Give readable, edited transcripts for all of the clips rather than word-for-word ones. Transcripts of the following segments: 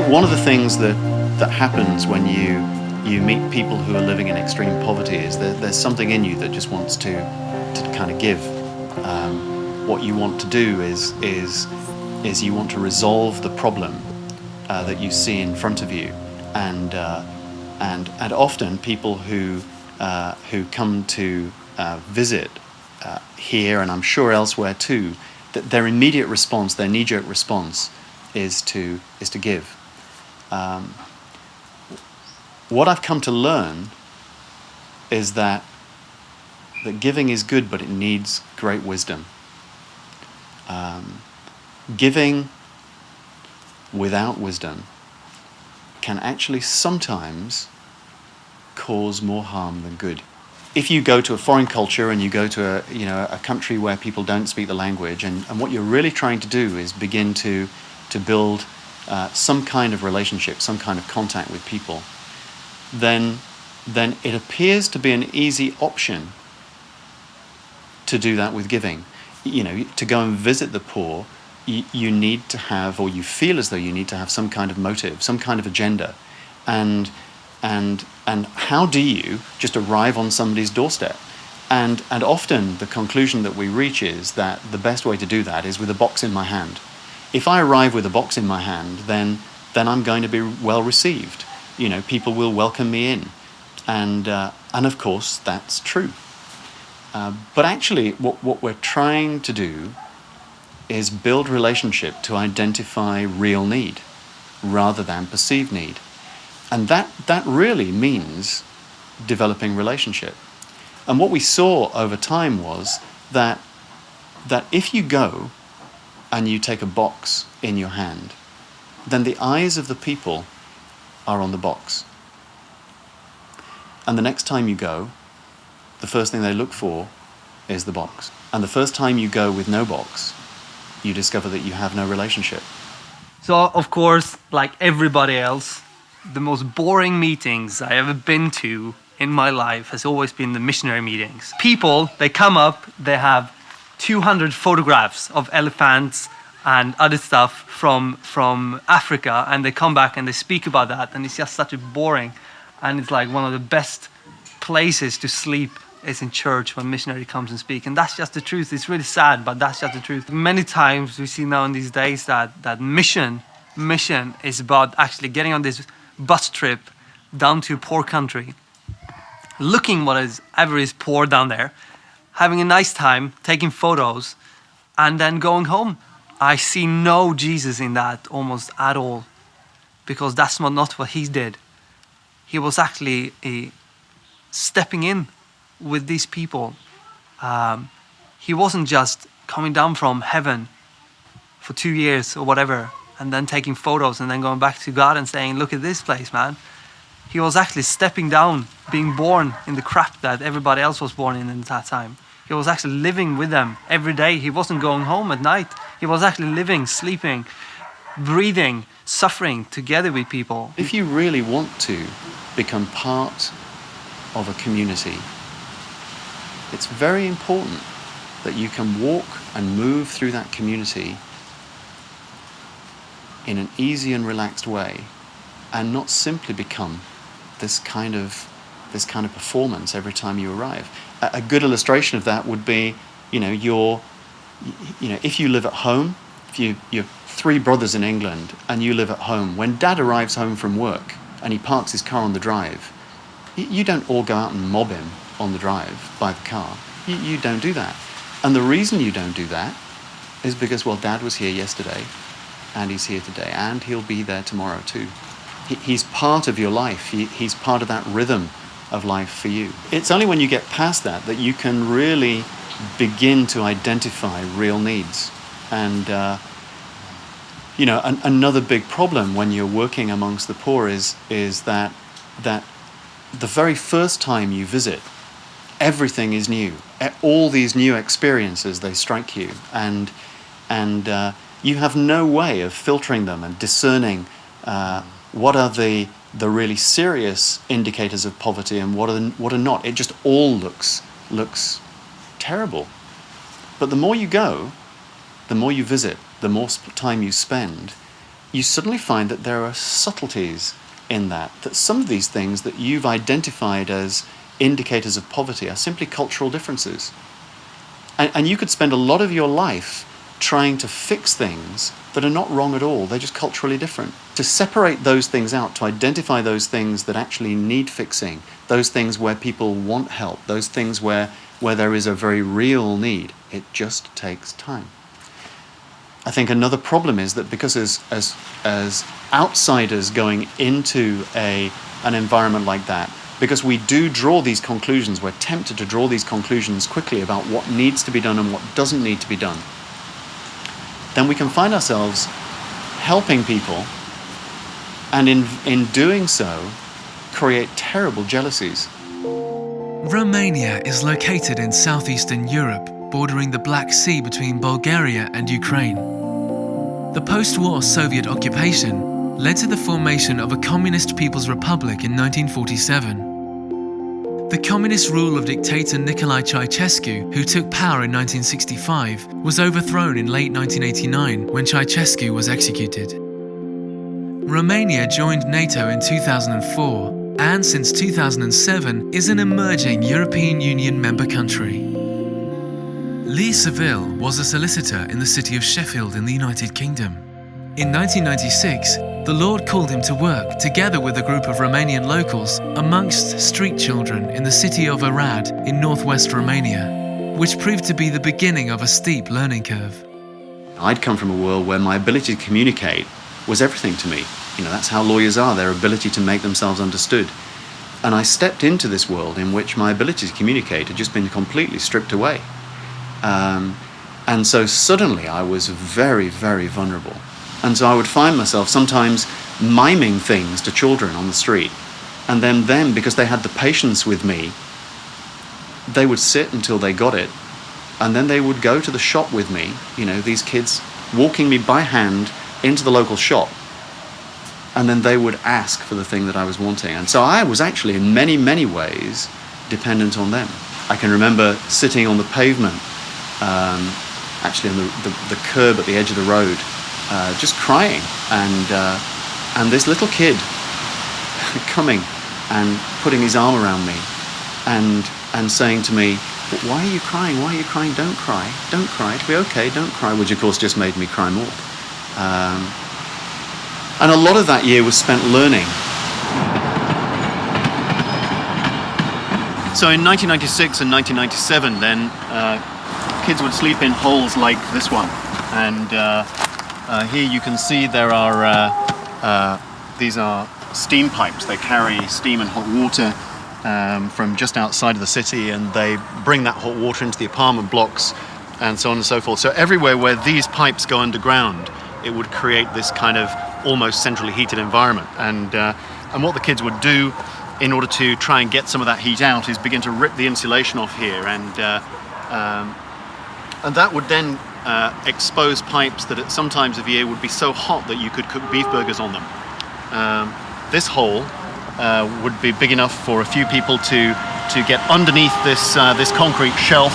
One of the things that happens when you meet people who are living in extreme poverty is that there's something in you that just wants to kind of give. What you want to do is you want to resolve the problem that you see in front of you, and often people who come to visit here, and I'm sure elsewhere too, that their immediate response, their knee-jerk response, is to give. What I've come to learn is that giving is good, but it needs great wisdom. Giving without wisdom can actually sometimes cause more harm than good. If you go to a foreign culture and you go to a country where people don't speak the language, and what you're really trying to do is begin to build some kind of relationship, some kind of contact with people, then it appears to be an easy option to do that with giving. To go and visit the poor, you need to have, or you feel as though you need to have, some kind of motive, some kind of agenda. And how do you just arrive on somebody's doorstep? And often the conclusion that we reach is that the best way to do that is with a box in my hand. If I arrive with a box in my hand, then I'm going to be well received. People will welcome me in, and of course that's true. But actually, what we're trying to do is build relationship to identify real need, rather than perceived need, and that really means developing relationship. And what we saw over time was that if you go and you take a box in your hand, then the eyes of the people are on the box. And the next time you go, the first thing they look for is the box. And the first time you go with no box, you discover that you have no relationship. So, of course, like everybody else, the most boring meetings I ever been to in my life has always been the missionary meetings. People, they come up, they have 200 photographs of elephants and other stuff from Africa, and they come back and they speak about that, and it's just such a boring, and it's like one of the best places to sleep is in church when missionary comes and speak, and that's just the truth. It's really sad, but that's just the truth. Many times we see now in these days that mission is about actually getting on this bus trip down to a poor country, looking whatever is poor down there, having a nice time, taking photos, and then going home. I see no Jesus in that almost at all, because that's not what he did. He was actually stepping in with these people. He wasn't just coming down from heaven for 2 years or whatever, and then taking photos and then going back to God and saying, look at this place, man. He was actually stepping down, being born in the crap that everybody else was born in that time. He was actually living with them every day. He wasn't going home at night. He was actually living, sleeping, breathing, suffering together with people. If you really want to become part of a community, it's very important that you can walk and move through that community in an easy and relaxed way, and not simply become this kind of performance every time you arrive. A good illustration of that would be, if you live at home, if you're 3 brothers in England and you live at home, when Dad arrives home from work and he parks his car on the drive, you don't all go out and mob him on the drive by the car. You don't do that. And the reason you don't do that is because, well, Dad was here yesterday and he's here today and he'll be there tomorrow too. He's part of your life. He's part of that rhythm of life for you. It's only when you get past that you can really begin to identify real needs. And another big problem when you're working amongst the poor is that the very first time you visit, everything is new. All these new experiences, they strike you, and you have no way of filtering them and discerning what are the really serious indicators of poverty and what are not. It just all looks terrible. But the more you go, the more you visit, the more time you spend, you suddenly find that there are subtleties in that some of these things that you've identified as indicators of poverty are simply cultural differences. And you could spend a lot of your life trying to fix things that are not wrong at all. They're just culturally different. To separate those things out, to identify those things that actually need fixing, those things where people want help, those things where there is a very real need, it just takes time. I think another problem is that because as outsiders going into an environment like that, because we do draw these conclusions, we're tempted to draw these conclusions quickly about what needs to be done and what doesn't need to be done, then we can find ourselves helping people, and in doing so, create terrible jealousies. Romania is located in southeastern Europe, bordering the Black Sea between Bulgaria and Ukraine. The post-war Soviet occupation led to the formation of a Communist People's Republic in 1947. The communist rule of dictator Nicolae Ceausescu, who took power in 1965, was overthrown in late 1989 when Ceausescu was executed. Romania joined NATO in 2004 and since 2007 is an emerging European Union member country. Lee Saville was a solicitor in the city of Sheffield in the United Kingdom. In 1996, the Lord called him to work together with a group of Romanian locals amongst street children in the city of Arad in northwest Romania, which proved to be the beginning of a steep learning curve. I'd come from a world where my ability to communicate was everything to me. That's how lawyers are, their ability to make themselves understood. And I stepped into this world in which my ability to communicate had just been completely stripped away. And so suddenly I was very, very vulnerable. And so I would find myself sometimes miming things to children on the street. And then them, because they had the patience with me, they would sit until they got it. And then they would go to the shop with me, these kids walking me by hand into the local shop. And then they would ask for the thing that I was wanting. And so I was actually in many, many ways dependent on them. I can remember sitting on the pavement, actually on the curb at the edge of the road, just crying, and this little kid coming and putting his arm around me and saying to me, "But why are you crying? Why are you crying? Don't cry. Don't cry. It'll be okay. Don't cry," which of course just made me cry more. And a lot of that year was spent learning. So in 1996 and 1997, then kids would sleep in holes like this one, and here you can see there are these are steam pipes. They carry steam and hot water from just outside of the city, and they bring that hot water into the apartment blocks and so on and so forth. So everywhere where these pipes go underground, it would create this kind of almost centrally heated environment. And what the kids would do in order to try and get some of that heat out is begin to rip the insulation off here, and that would then expose pipes that at some times of year would be so hot that you could cook beef burgers on them. This hole would be big enough for a few people to get underneath this concrete shelf,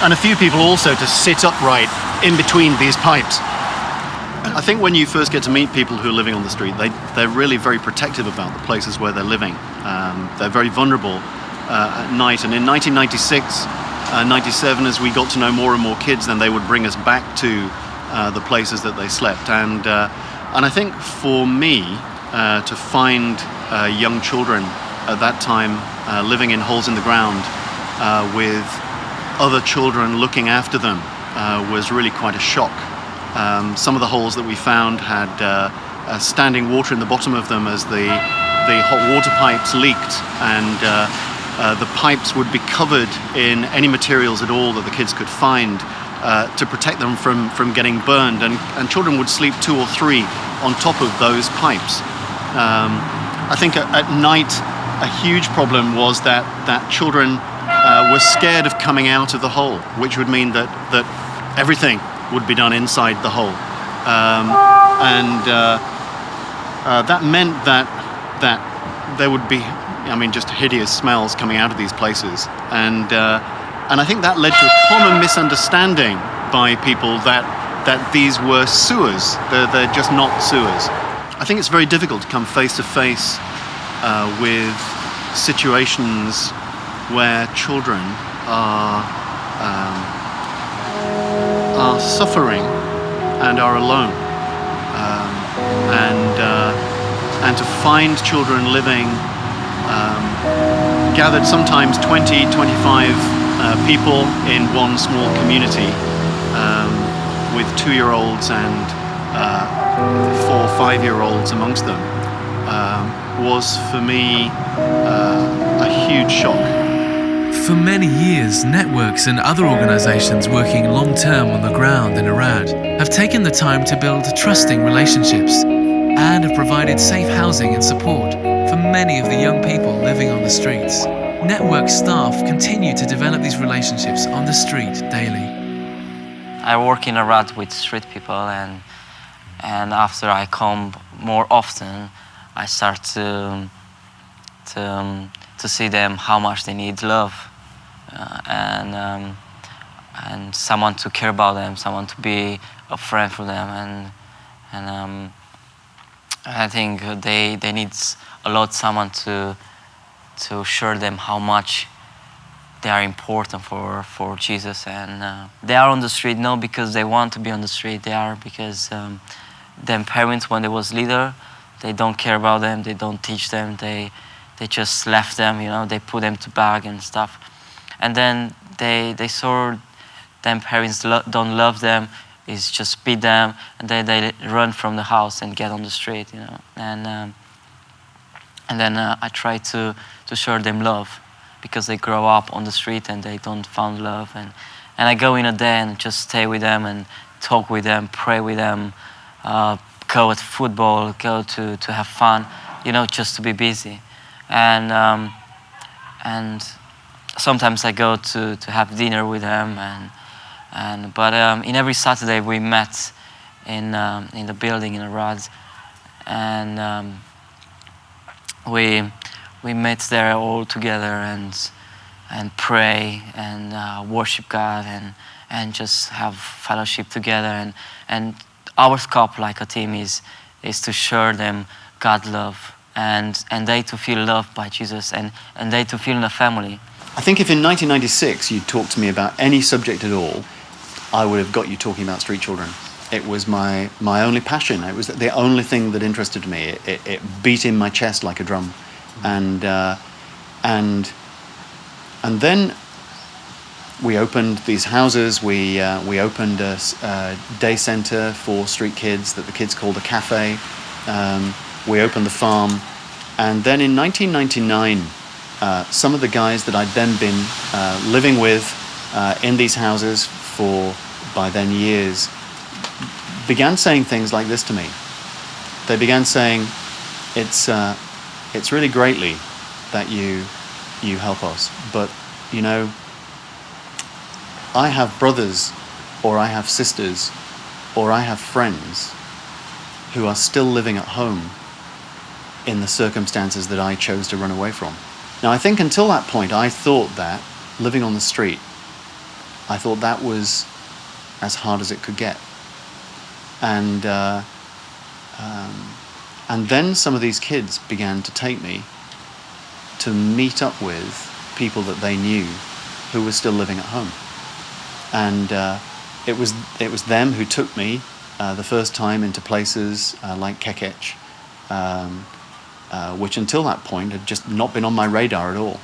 and a few people also to sit upright in between these pipes. I think when you first get to meet people who are living on the street, they're really very protective about the places where they're living. They're very vulnerable at night. And in 1996, 97, as we got to know more and more kids, then they would bring us back to the places that they slept. And I think for me, to find young children at that time living in holes in the ground with other children looking after them was really quite a shock. Some of the holes that we found had standing water in the bottom of them as the hot water pipes leaked, and the pipes would be covered in any materials at all that the kids could find to protect them from getting burned, and children would sleep 2 or 3 on top of those pipes. I think at night a huge problem was that children were scared of coming out of the hole, which would mean that everything would be done inside the hole, that meant that there would be, just hideous smells coming out of these places, and I think that led to a common misunderstanding by people that these were sewers. They're just not sewers. I think it's very difficult to come face to face with situations where children are suffering and are alone, and to find children living gathered, sometimes 20, 25 people in one small community, with 2-year-olds and 4 or 5-year-olds amongst them, was for me a huge shock. For many years, networks and other organisations working long-term on the ground in Arad have taken the time to build trusting relationships and have provided safe housing and support for many of the young people living on the streets. Network staff continue to develop these relationships on the street daily. I work in Arad with street people, and after I come more often, I start to see them how much they need love, and someone to care about them, someone to be a friend for them, and I think they need a lot someone to show them how much they are important for Jesus, and they are on the street not because they want to be on the street. They are because their parents, when they was little, they don't care about them. They don't teach them. They just left them. They put them to bag and stuff, and then they saw them parents don't love them. Is just beat them, and they run from the house and get on the street. And then I try to show them love, because they grow up on the street and they don't find love, and I go in a day and just stay with them and talk with them, pray with them, go at football, go to have fun, just to be busy, and sometimes I go to have dinner with them, but in every Saturday we met in the building in Arad, and we met there all together and pray and worship God and just have fellowship together, and our scope like a team is to share them God's love, and they to feel loved by Jesus, and they to feel in a family. I think if in 1996 you talked to me about any subject at all, I would have got you talking about street children. It was my only passion. It was the only thing that interested me. It beat in my chest like a drum, and then we opened these houses. We opened a day centre for street kids that the kids called a cafe. We opened the farm, and then in 1999, some of the guys that I'd then been living with in these houses for by then years began saying things like this to me. They began saying, "It's really greatly that you help us, but I have brothers, or I have sisters, or I have friends who are still living at home in the circumstances that I chose to run away from." Now, I think until that point, I thought that living on the street, I thought that was as hard as it could get. And then some of these kids began to take me to meet up with people that they knew who were still living at home. And it was them who took me the first time into places like Kekec, which until that point had just not been on my radar at all.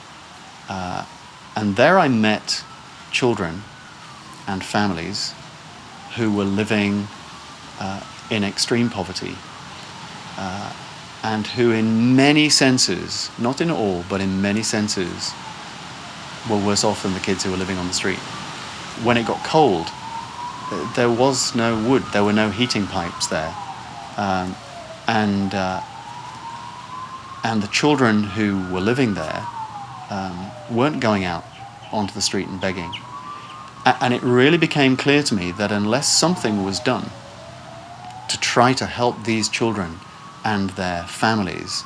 And there I met children and families who were living in extreme poverty, and who in many senses, not in all, but in many senses, were worse off than the kids who were living on the street. When it got cold, there was no wood. There were no heating pipes there, and the children who were living there weren't going out onto the street and begging. And it really became clear to me that unless something was done to try to help these children and their families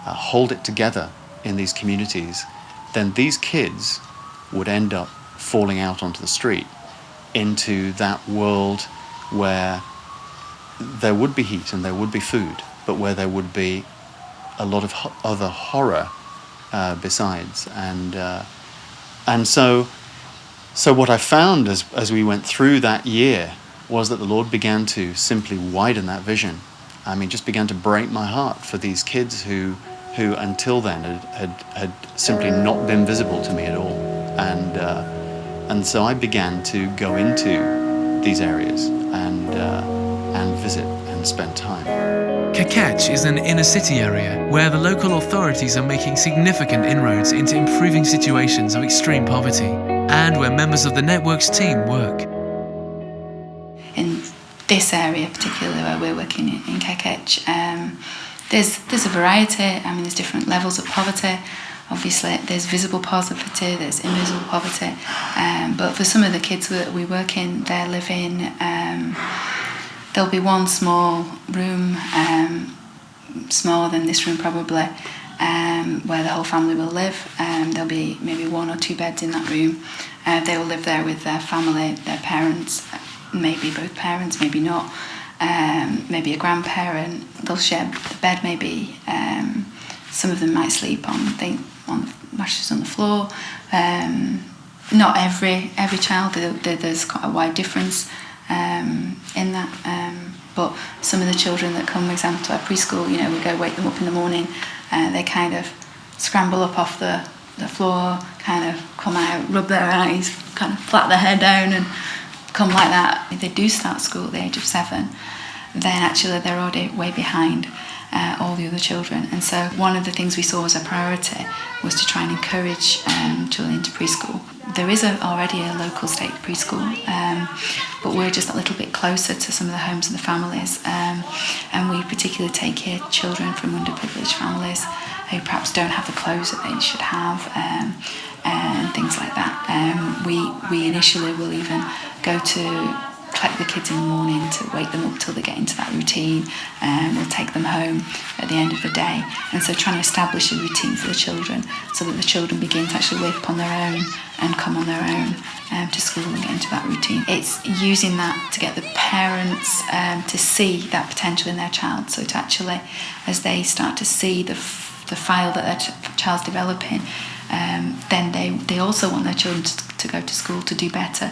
hold it together in these communities, then these kids would end up falling out onto the street into that world where there would be heat and there would be food, but where there would be a lot of other horror besides. And so what I found as we went through that year was that the Lord began to simply widen that vision. I mean, just began to break my heart for these kids who until then had simply not been visible to me at all. And so I began to go into these areas and visit and spend time. Kakech is an inner city area where the local authorities are making significant inroads into improving situations of extreme poverty, and where members of the Networks team work. In this area particularly where we're working in Kakech, there's a variety. I mean, there's different levels of poverty. Obviously, there's visible poverty, there's invisible poverty. But for some of the kids that we work in, they're living, there'll be one small room, smaller than this room probably, where the whole family will live. There'll be maybe 1 or 2 beds in that room. They will live there with their family, their parents, maybe both parents, maybe not, maybe a grandparent. They'll share the bed maybe. Some of them might sleep on the mattresses on the floor. Not every child. There's quite a wide difference in that. But some of the children that come, for example, to our preschool, we go wake them up in the morning. They kind of scramble up off the floor, kind of come out, rub their eyes, kind of flat their head down and come like that. If they do start school at the age of 7, then actually they're already way behind all the other children. And so one of the things we saw as a priority was to try and encourage children into preschool. There is already a local state preschool, but we're just a little bit closer to some of the homes and the families, and we particularly take care of children from underprivileged families who perhaps don't have the clothes that they should have, and things like that. We initially will even go to collect the kids in the morning to wake them up till they get into that routine, and we'll take them home at the end of the day. And so trying to establish a routine for the children so that the children begin to actually wake up on their own and come on their own to school and get into that routine. It's using that to get the parents to see that potential in their child, so to actually, as they start to see the file that their child's developing, then they also want their children to go to school to do better.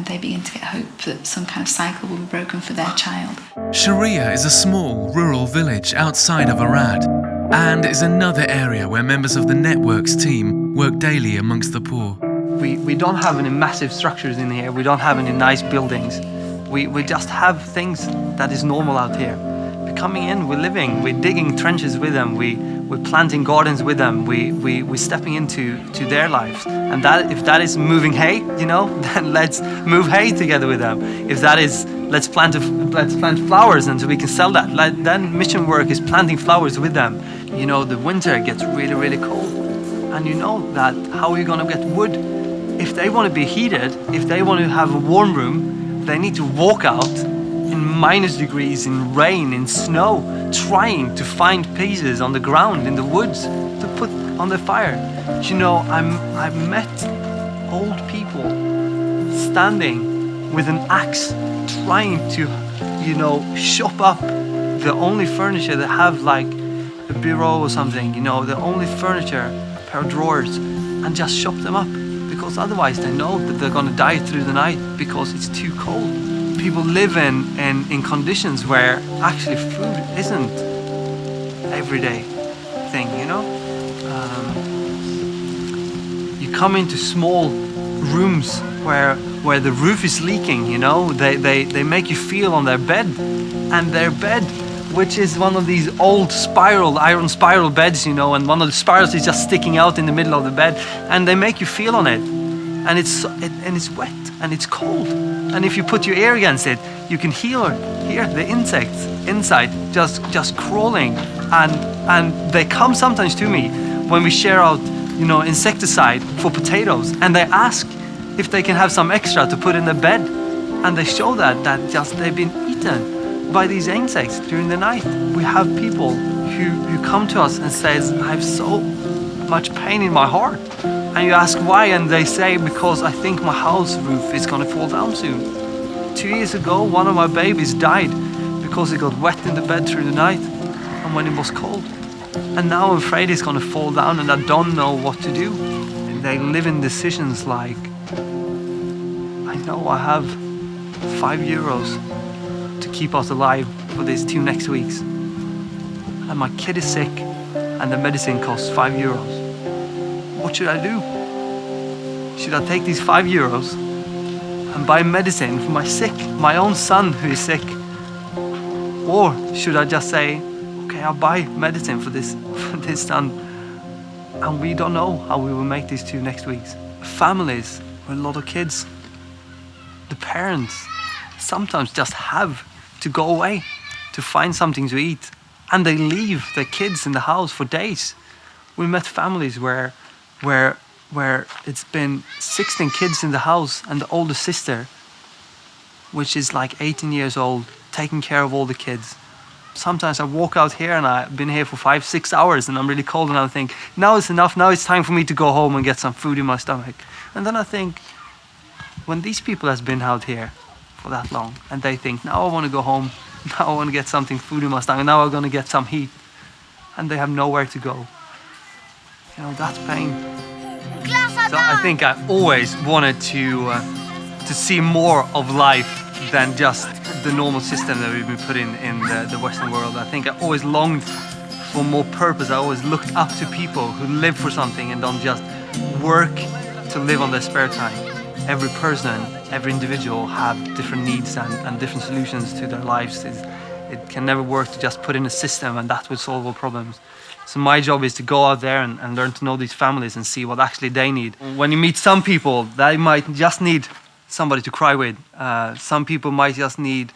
They begin to get hope that some kind of cycle will be broken for their child. Sharia is a small rural village outside of Arad, and is another area where members of the Networks team work daily amongst the poor. We don't have any massive structures in here. We don't have any nice buildings. We just have things that is normal out here. We're coming in, we're living, we're digging trenches with them, we're planting gardens with them, we're stepping into their lives. And that, if that is moving hay, then let's move hay together with them. If that is let's plant flowers and so we can sell that, then mission work is planting flowers with them. The winter gets really, really cold, and that how are you going to get wood? If they want to be heated, if they want to have a warm room, they need to walk out in -degrees, in rain, in snow, trying to find pieces on the ground in the woods to put on the fire. I've met old people standing with an axe trying to, chop up the only furniture they have, like a bureau or something, the only furniture, a pair of drawers, and just chop them up, because otherwise they know that they're going to die through the night because it's too cold. People live in conditions where actually food isn't everyday thing, You come into small rooms where the roof is leaking, they make you feel on their bed, and their bed, which is one of these old iron spiral beds, and one of the spirals is just sticking out in the middle of the bed, and they make you feel on it. and it's wet and it's cold. And if you put your ear against it, you can hear the insects inside just crawling. And they come sometimes to me when we share out, insecticide for potatoes, and they ask if they can have some extra to put in the bed, and they show that just they've been eaten by these insects during the night. We have people who come to us and says, I have so much pain in my heart. And you ask why, and they say, because I think my house roof is gonna fall down soon. 2 years ago, one of my babies died because he got wet in the bed through the night and when it was cold. And now I'm afraid it's gonna fall down and I don't know what to do. And they live in decisions like, I know I have €5 to keep us alive for these 2 next weeks. And my kid is sick and the medicine costs €5. What should I do? Should I take these €5 and buy medicine for my own son who is sick? Or should I just say, okay, I'll buy medicine for this son, and we don't know how we will make these 2 next weeks. Families with a lot of kids, the parents sometimes just have to go away to find something to eat, and they leave their kids in the house for days. We met families where it's been 16 kids in the house and the older sister, which is like 18 years old, taking care of all the kids. Sometimes I walk out here and I've been here for 5-6 hours and I'm really cold and I think, now it's enough, now it's time for me to go home and get some food in my stomach. And then I think, when these people has been out here for that long and they think, now I want to go home, now I want to get something food in my stomach, now I'm going to get some heat, and they have nowhere to go. That's pain. So I think I always wanted to see more of life than just the normal system that we've been put in the Western world. I think I always longed for more purpose. I always looked up to people who live for something and don't just work to live on their spare time. Every person, every individual have different needs and different solutions to their lives. It can never work to just put in a system and that will solve all problems. So my job is to go out there and learn to know these families and see what actually they need. When you meet some people, they might just need somebody to cry with. Some people might just need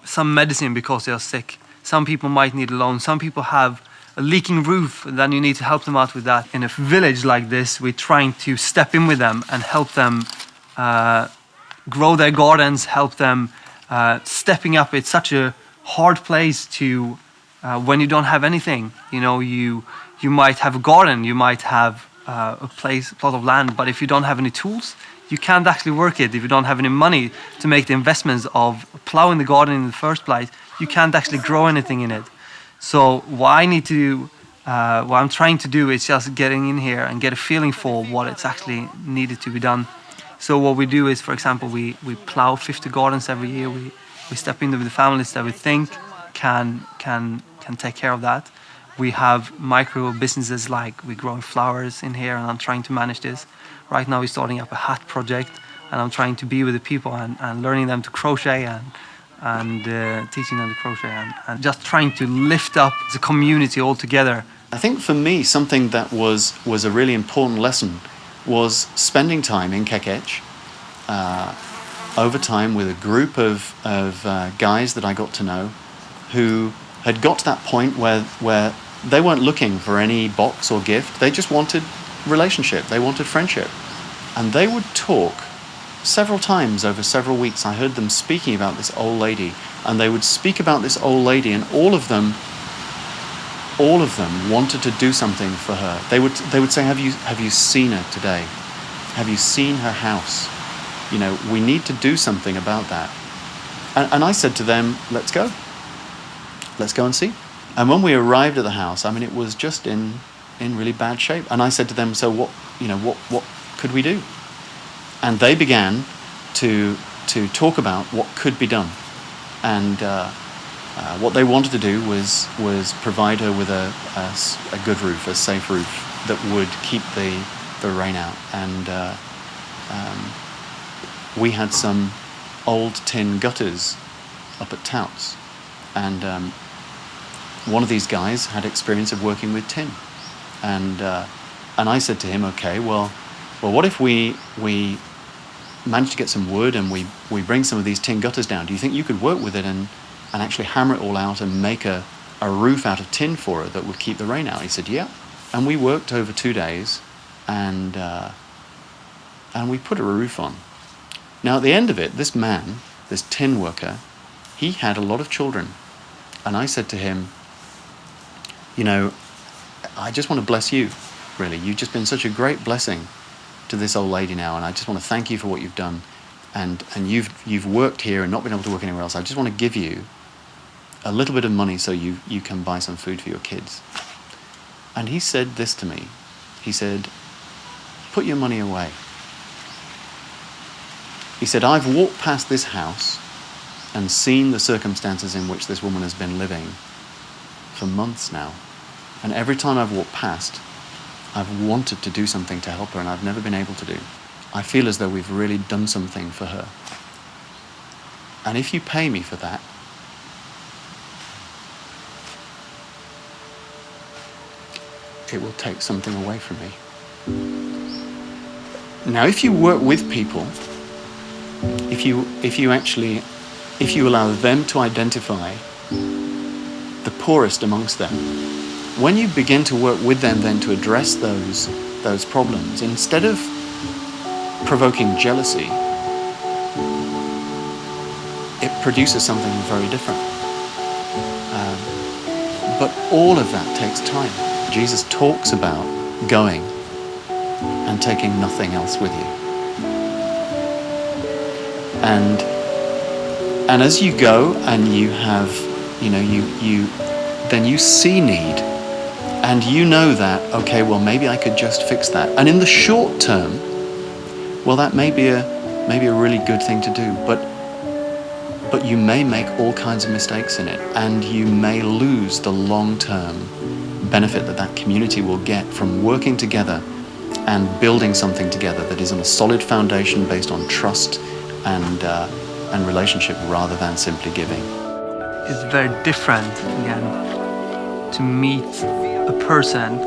some medicine because they are sick. Some people might need a loan. Some people have a leaking roof, and then you need to help them out with that. In a village like this, we're trying to step in with them and help them grow their gardens, help them stepping up. It's such a hard place to, when you don't have anything. You might have a garden, you might have a plot of land, but if you don't have any tools, you can't actually work it. If you don't have any money to make the investments of plowing the garden in the first place, you can't actually grow anything in it. So what I'm trying to do is just getting in here and get a feeling for what it's actually needed to be done. So what we do is, for example, we plow 50 gardens every year. We step in with the families that we think can take care of that. We have micro businesses like we're growing flowers in here, and I'm trying to manage this. Right now we're starting up a hat project, and I'm trying to be with the people and learning them to crochet and teaching them to crochet and just trying to lift up the community all together. I think for me, something that was a really important lesson was spending time in Kekec over time with a group of guys that I got to know who had got to that point where they weren't looking for any box or gift. They just wanted relationship. They wanted friendship. And they would talk several times over several weeks. I heard them speaking about this old lady, and they would speak about this old lady, and all of them wanted to do something for her. They would say, have you seen her today? Have you seen her house? We need to do something about that. And I said to them, let's go and see. And when we arrived at the house, it was just in really bad shape. And I said to them, so what could we do? And they began to talk about what could be done. And what they wanted to do was provide her with a good roof, a safe roof that would keep the rain out. And we had some old tin gutters up at Touts. And one of these guys had experience of working with tin. And I said to him, okay, well, well, what if we manage to get some wood and we bring some of these tin gutters down? Do you think you could work with it and actually hammer it all out and make a roof out of tin for it that would keep the rain out? He said, yeah. And we worked over 2 days, and we put a roof on. Now, at the end of it, this man, this tin worker, he had a lot of children. And I said to him, you know, I just want to bless you, really. You've just been such a great blessing to this old lady now, and I just want to thank you for what you've done. And you've worked here and not been able to work anywhere else. I just want to give you a little bit of money so you can buy some food for your kids. And he said this to me. He said, put your money away. He said, I've walked past this house and seen the circumstances in which this woman has been living for months now. And every time I've walked past, I've wanted to do something to help her, and I've never been able to do. I feel as though we've really done something for her. And if you pay me for that, it will take something away from me. Now, if you work with people, if you allow them to identify the poorest amongst them, when you begin to work with them then to address those problems, instead of provoking jealousy, it produces something very different. But all of that takes time. Jesus talks about going and taking nothing else with you. And as you go and you have, then you see need, and you know that, okay, well, maybe I could just fix that. And in the short term, well, that may be a really good thing to do, but you may make all kinds of mistakes in it, and you may lose the long-term benefit that community will get from working together and building something together that is on a solid foundation based on trust and relationship rather than simply giving. It's very different, again, to meet a person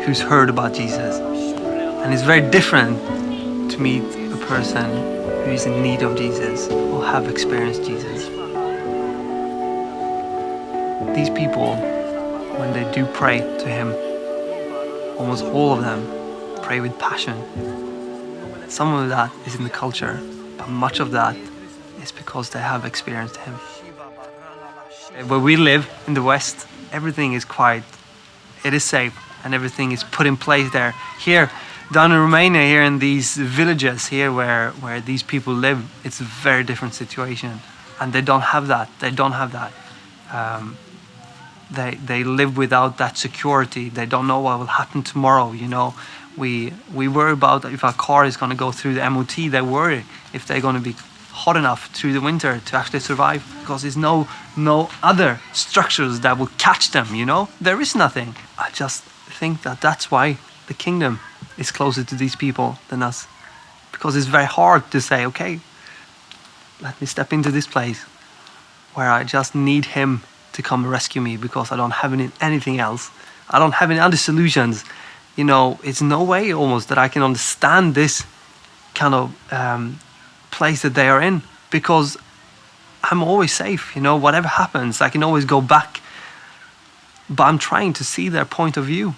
who's heard about Jesus. And it's very different to meet a person who is in need of Jesus or have experienced Jesus. These people, when they do pray to Him, almost all of them pray with passion. Some of that is in the culture, but much of that is because they have experienced Him. Where we live in the West, everything is quiet. It is safe, and everything is put in place there. Here, down in Romania, here in these villages here where these people live, it's a very different situation. And they don't have that. They don't have that. They live without that security. They don't know what will happen tomorrow, We worry about if our car is going to go through the MOT. They worry if they're going to be hot enough through the winter to actually survive, because there's no other structures that will catch them, There is nothing. I just think that's why the kingdom is closer to these people than us, because it's very hard to say, okay, let me step into this place where I just need Him to come rescue me because I don't have anything else. I don't have any other solutions. It's no way almost that I can understand this kind of place that they are in, because I'm always safe. Whatever happens, I can always go back. But I'm trying to see their point of view,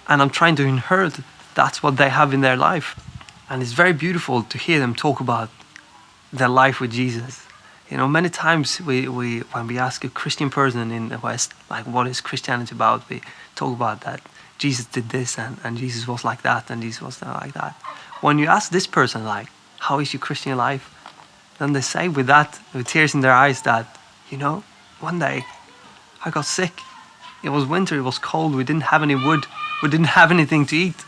and I'm trying to inherit that's what they have in their life. And it's very beautiful to hear them talk about their life with Jesus. Many times when we ask a Christian person in the West, like, what is Christianity about? We talk about that Jesus did this and Jesus was like that and Jesus was not like that. When you ask this person, like, how is your Christian life? Then they say with tears in their eyes that, one day I got sick. It was winter, it was cold, we didn't have any wood, we didn't have anything to eat.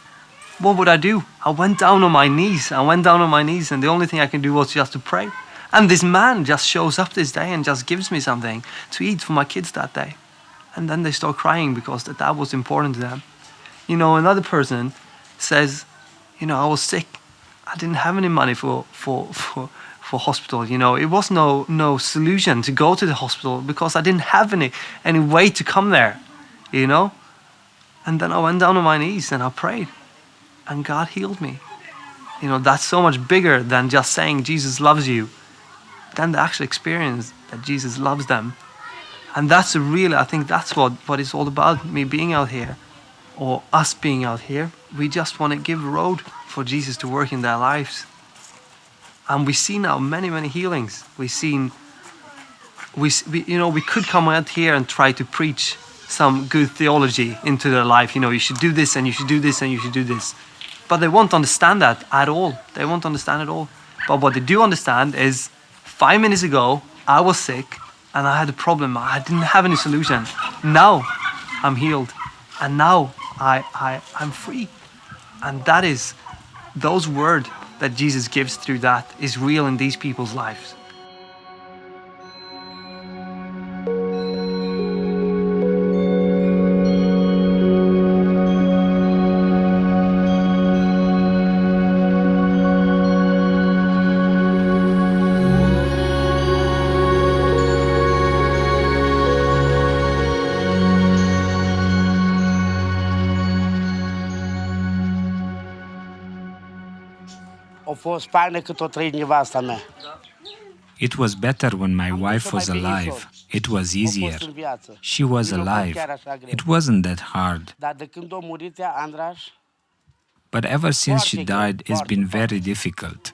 What would I do? I went down on my knees, and the only thing I can do was just to pray. And this man just shows up this day and just gives me something to eat for my kids that day. And then they start crying because that was important to them. Another person says, I was sick. I didn't have any money for hospital. It was no solution to go to the hospital because I didn't have any way to come there. And then I went down on my knees and I prayed, and God healed me. You know, that's so much bigger than just saying Jesus loves you, than the actual experience that Jesus loves them. And that's I think that's what it's all about, me being out here, or us being out here. We just want to give a road for Jesus to work in their lives. And we see now many, many healings. We could come out here and try to preach some good theology into their life. You know, you should do this and you should do this and you should do this. But they won't understand that at all. They won't understand at all. But what they do understand is 5 minutes ago, I was sick and I had a problem. I didn't have any solution. Now I'm healed. And now I'm free. And that is, those words that Jesus gives through that is real in these people's lives. It was better when my wife was alive. It was easier. She was alive. It wasn't that hard. But ever since she died, it's been very difficult.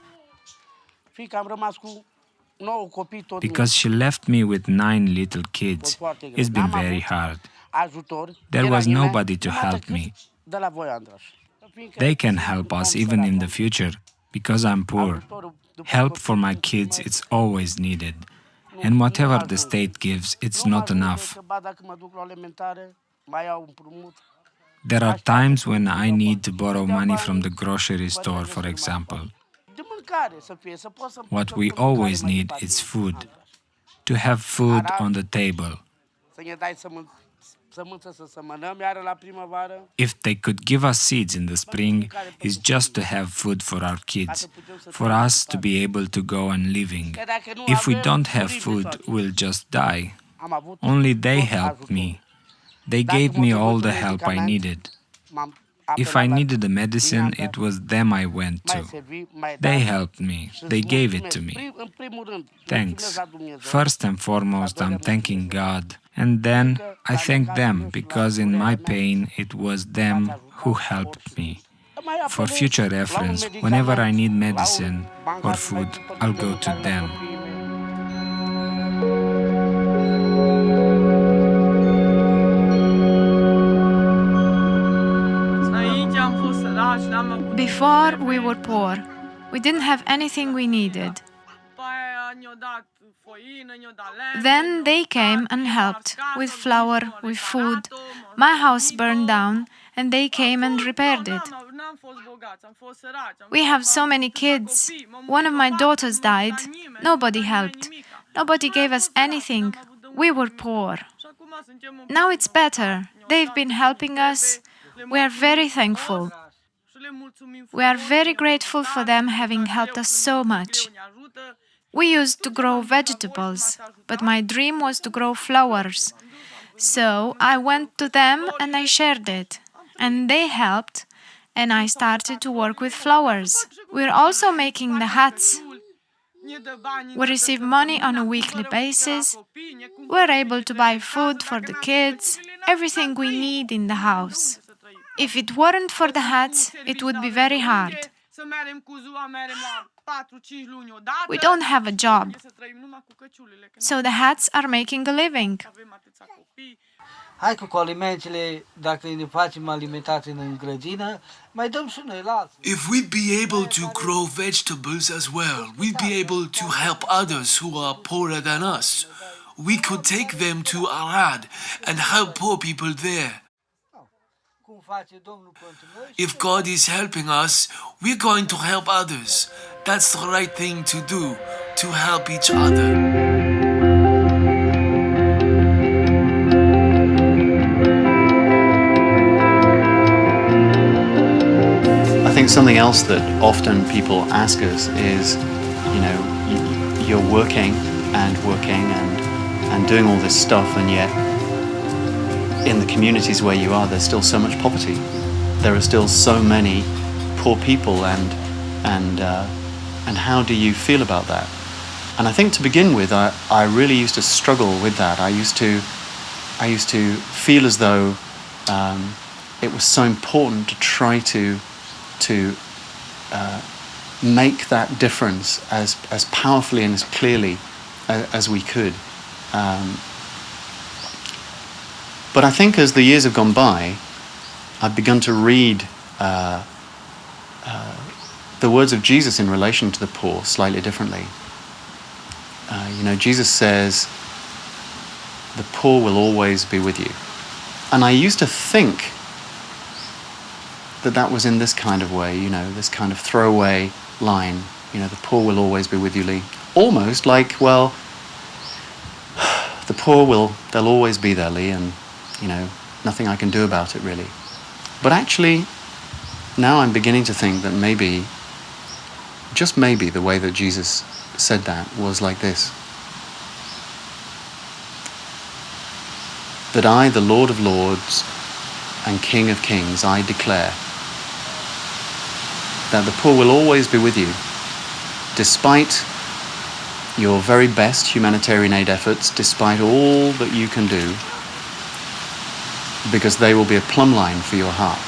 Because she left me with 9 little kids. It's been very hard. There was nobody to help me. They can help us even in the future, because I'm poor. Help for my kids, it's always needed. And whatever the state gives, it's not enough. There are times when I need to borrow money from the grocery store, for example. What we always need is food. To have food on the table. If they could give us seeds in the spring, it's just to have food for our kids, for us to be able to go on living. If we don't have food, we'll just die. Only they helped me. They gave me all the help I needed. If I needed a medicine, it was them I went to. They helped me. They gave it to me. Thanks. First and foremost, I'm thanking God. And then I thank them, because in my pain, it was them who helped me. For future reference, whenever I need medicine or food, I'll go to them. Before, we were poor. We didn't have anything we needed. Then they came and helped with flour, with food. My house burned down and they came and repaired it. We have so many kids. One of my daughters died. Nobody helped. Nobody gave us anything. We were poor. Now it's better. They've been helping us. We are very thankful. We are very grateful for them having helped us so much. We used to grow vegetables, but my dream was to grow flowers. So I went to them and I shared it. And they helped, and I started to work with flowers. We're also making the hats. We receive money on a weekly basis. We're able to buy food for the kids, everything we need in the house. If it weren't for the hats, it would be very hard. We don't have a job, so the hats are making a living. Hai cu alimentele, dacă ne facem alimentație în grădină, mai dăm și noi la alții. If we'd be able to grow vegetables as well, we'd be able to help others who are poorer than us. We could take them to Arad and help poor people there. If God is helping us, we're going to help others. That's the right thing to do, to help each other. I think something else that often people ask us is, you're working and doing all this stuff, and yet in the communities where you are, there's still so much poverty. There are still so many poor people, and and how do you feel about that? And I think to begin with, I really used to struggle with that. I used to feel as though it was so important to try to make that difference as powerfully and as clearly as we could. But I think as the years have gone by, I've begun to read the words of Jesus in relation to the poor slightly differently. Jesus says, the poor will always be with you. And I used to think that was in this kind of way, this kind of throwaway line, the poor will always be with you, Lee. Almost like, well, the poor they'll always be there, Lee, and, nothing I can do about it, really. But actually, now I'm beginning to think that maybe, just maybe, the way that Jesus said that was like this. That I, the Lord of Lords and King of Kings, I declare that the poor will always be with you, despite your very best humanitarian aid efforts, despite all that you can do, because they will be a plumb line for your heart,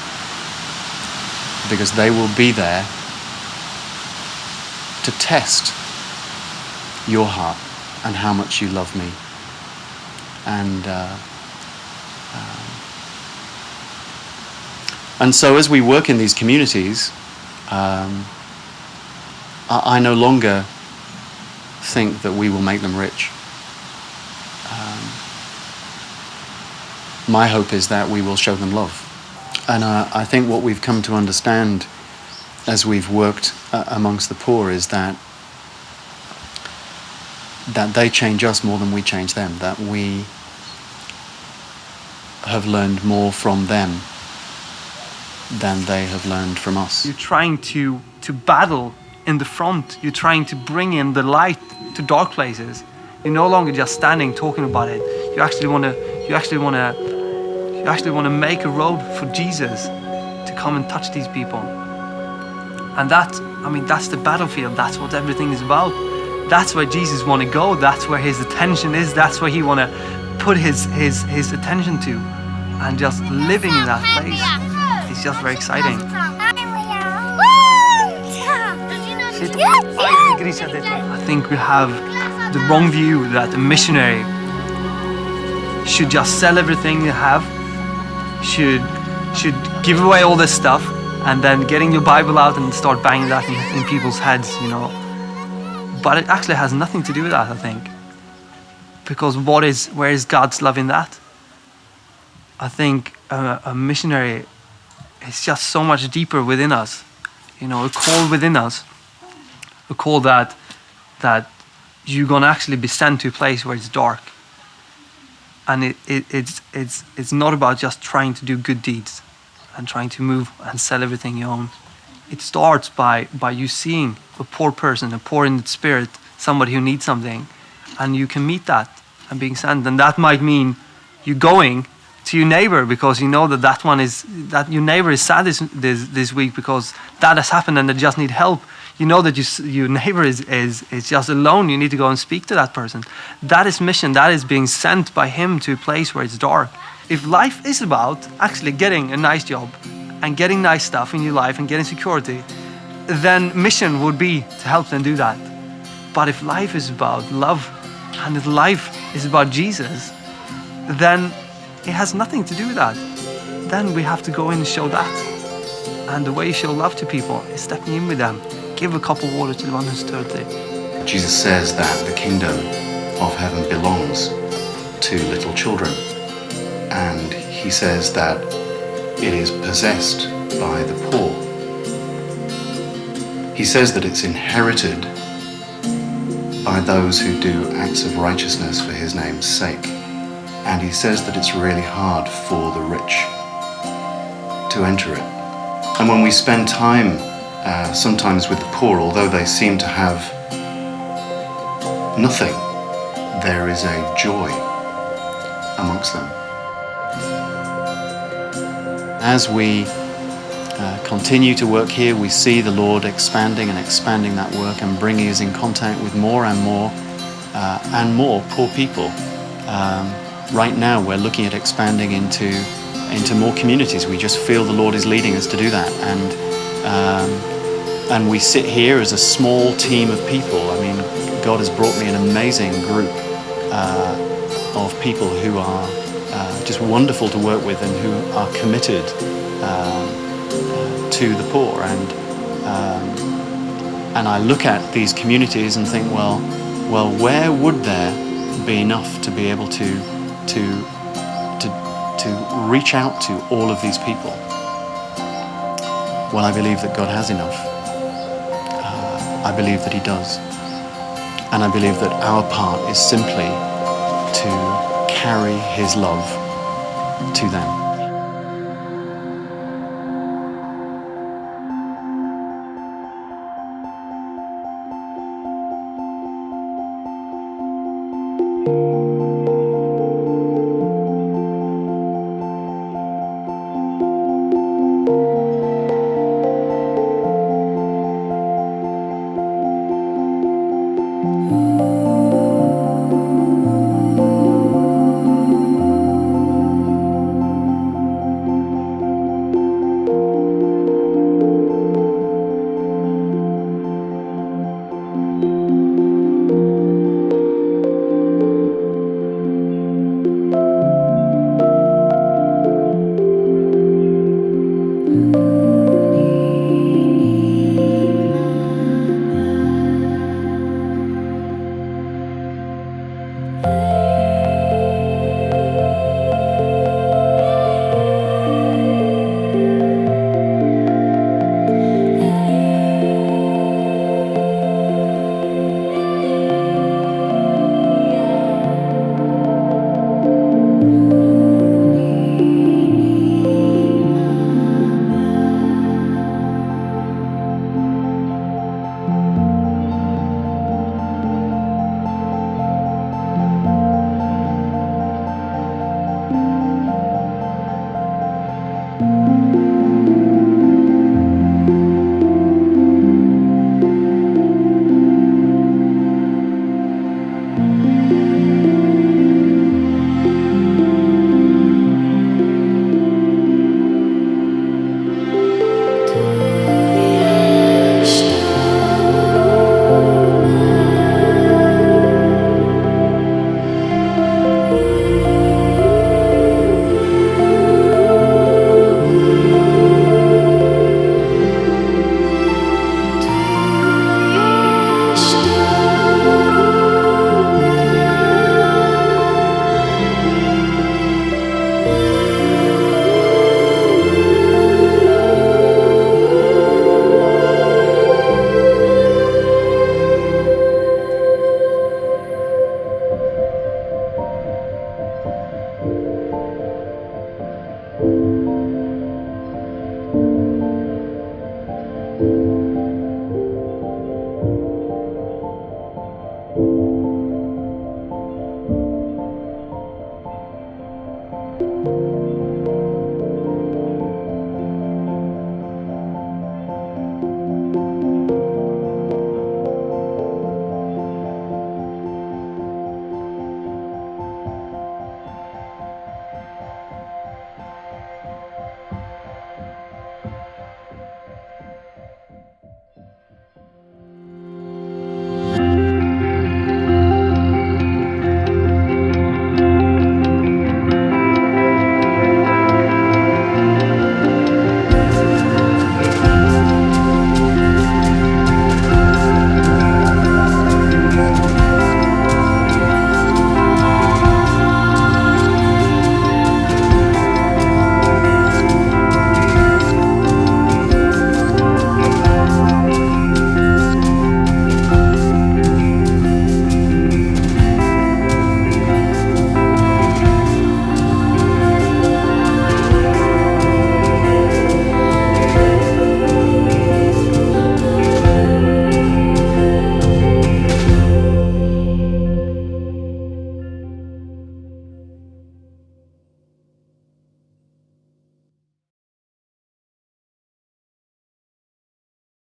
because they will be there to test your heart and how much you love me. And so as we work in these communities, I no longer think that we will make them rich. My hope is that we will show them love. And I think what we've come to understand as we've worked amongst the poor is that they change us more than we change them, that we have learned more from them than they have learned from us. You're trying to battle in the front. You're trying to bring in the light to dark places. You're no longer just standing talking about it. You actually want to make a road for Jesus to come and touch these people. And that's the battlefield. That's what everything is about. That's where Jesus want to go. That's where his attention is. That's where he want to put his attention to. And just living in that place is just very exciting. I think we have the wrong view that a missionary should just sell everything you have, should give away all this stuff, and then getting your Bible out and start banging that in people's heads, But it actually has nothing to do with that, I think. Because where is God's love in that? I think a missionary is just so much deeper within us. A call within us. A call that you're gonna actually be sent to a place where it's dark. And it's not about just trying to do good deeds and trying to move and sell everything you own. It starts by you seeing a poor person, a poor in the spirit, somebody who needs something, and you can meet that and being sent. And that might mean you going to your neighbor because you know that your neighbor is sad this week because that has happened and they just need help. You know that your neighbor is just alone. You need to go and speak to that person. That is mission. That is being sent by him to a place where it's dark. If life is about actually getting a nice job and getting nice stuff in your life and getting security, then mission would be to help them do that. But if life is about love and if life is about Jesus, then it has nothing to do with that. Then we have to go in and show that. And the way you show love to people is stepping in with them. Give a cup of water to the one who's thirsty. Jesus says that the kingdom of heaven belongs to little children. And he says that it is possessed by the poor. He says that it's inherited by those who do acts of righteousness for his name's sake. And he says that it's really hard for the rich to enter it. And when we spend time sometimes with the poor, although they seem to have nothing, there is a joy amongst them. As we continue to work here. We see the Lord expanding and expanding that work and bringing us in contact with more and more poor people. Right now we're looking at expanding into more communities. We just feel the Lord is leading us to do that, and we sit here as a small team of people. I mean, God has brought me an amazing group of people who are just wonderful to work with and who are committed to the poor, and I look at these communities and think, well, where would there be enough to be able to reach out to all of these people? Well, I believe that God has enough. I believe that He does, and I believe that our part is simply to carry His love to them.